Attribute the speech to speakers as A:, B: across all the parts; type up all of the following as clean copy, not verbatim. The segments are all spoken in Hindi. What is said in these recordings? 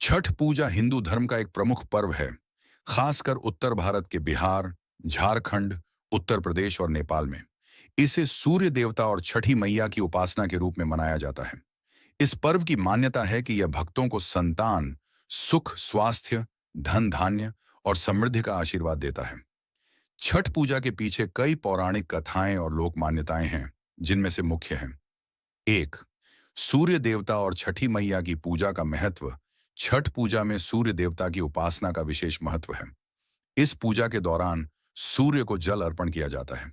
A: छठ पूजा हिंदू धर्म का एक प्रमुख पर्व है, खासकर उत्तर भारत के बिहार, झारखंड, उत्तर प्रदेश और नेपाल में। इसे सूर्य देवता और छठी मैया की उपासना के रूप में मनाया जाता है। इस पर्व की मान्यता है कि यह भक्तों को संतान, सुख, स्वास्थ्य, धन धान्य और समृद्धि का आशीर्वाद देता है। छठ पूजा के पीछे कई पौराणिक कथाएं और लोक मान्यताएं हैं, जिनमें से मुख्य हैं। एक, सूर्य देवता और छठी मैया की पूजा का महत्व। छठ पूजा में सूर्य देवता की उपासना का विशेष महत्व है। इस पूजा के दौरान सूर्य को जल अर्पण किया जाता है।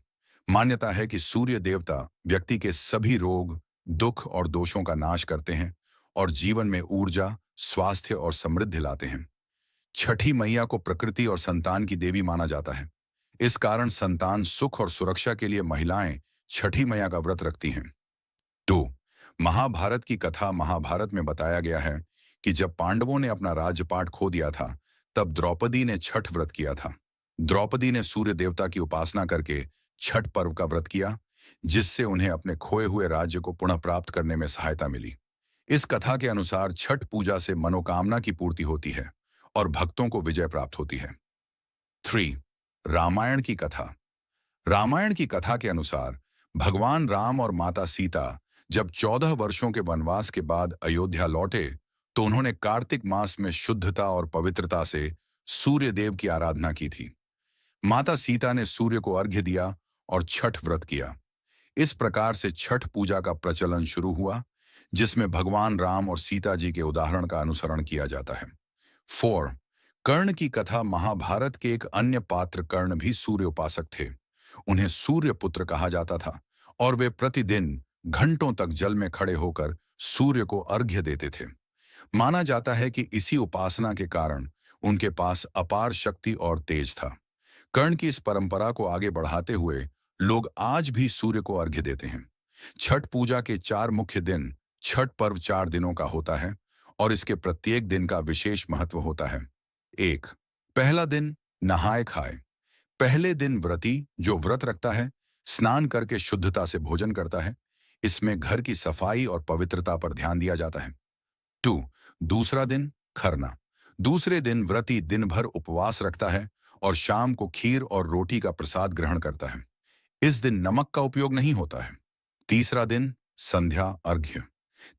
A: मान्यता है कि सूर्य देवता व्यक्ति के सभी रोग, दुख और दोषों का नाश करते हैं और जीवन में ऊर्जा, स्वास्थ्य और समृद्धि लाते हैं। छठी मैया को प्रकृति और संतान की देवी माना जाता है। इस कारण संतान सुख और सुरक्षा के लिए महिलाएं छठी मैया का व्रत रखती हैं। 2, महाभारत की कथा। महाभारत में बताया गया है कि जब पांडवों ने अपना राज्यपाट खो दिया था, तब द्रौपदी ने छठ व्रत किया था। द्रौपदी ने सूर्य देवता की उपासना करके छठ पर्व का व्रत किया, जिससे उन्हें अपने खोए हुए राज्य को पुनः प्राप्त करने में सहायता मिली। इस कथा के अनुसार छठ पूजा से मनोकामना की पूर्ति होती है और भक्तों को विजय प्राप्त होती है। 3, रामायण की कथा। रामायण की कथा के अनुसार भगवान राम और माता सीता जब 14 वर्षों के वनवास के बाद अयोध्या लौटे, तो उन्होंने कार्तिक मास में शुद्धता और पवित्रता से सूर्य देव की आराधना की थी। माता सीता ने सूर्य को अर्घ्य दिया और छठ व्रत किया। इस प्रकार से छठ पूजा का प्रचलन शुरू हुआ, जिसमें भगवान राम और सीता जी के उदाहरण का अनुसरण किया जाता है। 4, कर्ण की कथा। महाभारत के एक अन्य पात्र कर्ण भी सूर्य उपासक थे। उन्हें सूर्य पुत्र कहा जाता था और वे प्रतिदिन घंटों तक जल में खड़े होकर सूर्य को अर्घ्य देते थे। माना जाता है कि इसी उपासना के कारण उनके पास अपार शक्ति और तेज था। कर्ण की इस परंपरा को आगे बढ़ाते हुए लोग आज भी सूर्य को अर्घ्य देते हैं। छठ पूजा के 4 मुख्य दिन। छठ पर्व 4 दिनों का होता है और इसके प्रत्येक दिन का विशेष महत्व होता है। 1, पहला दिन, नहाए खाए। पहले दिन व्रती जो व्रत रखता है, स्नान करके शुद्धता से भोजन करता है। इसमें घर की सफाई और पवित्रता पर ध्यान दिया जाता है। 2, दूसरा दिन, खरना। दूसरे दिन व्रती दिन भर उपवास रखता है और शाम को खीर और रोटी का प्रसाद ग्रहण करता है। इस दिन नमक का उपयोग नहीं होता है। तीसरा दिन, संध्या अर्घ्य।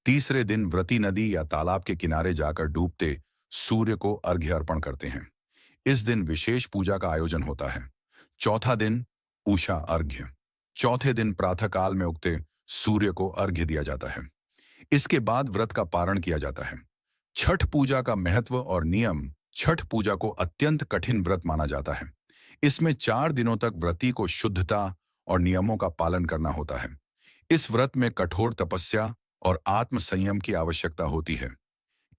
A: तीसरे दिन व्रती नदी या तालाब के किनारे जाकर डूबते सूर्य को अर्घ्य अर्पण करते हैं। इस दिन विशेष पूजा का आयोजन होता है। चौथा दिन, उषा अर्घ्य। चौथे दिन प्रातःकाल में उगते सूर्य को अर्घ्य दिया जाता है। इसके बाद व्रत का पारण किया जाता है। छठ पूजा का महत्व और नियम। छठ पूजा को अत्यंत कठिन व्रत माना जाता है। इसमें 4 दिनों तक व्रती को शुद्धता और नियमों का पालन करना होता है। इस व्रत में कठोर तपस्या और आत्म संयम की आवश्यकता होती है।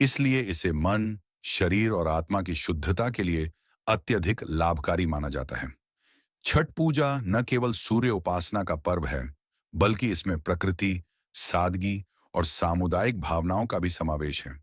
A: इसलिए इसे मन, शरीर और आत्मा की शुद्धता के लिए अत्यधिक लाभकारी माना जाता है। छठ पूजा न केवल सूर्य उपासना का पर्व है, बल्कि इसमें प्रकृति, सादगी और सामुदायिक भावनाओं का भी समावेश है।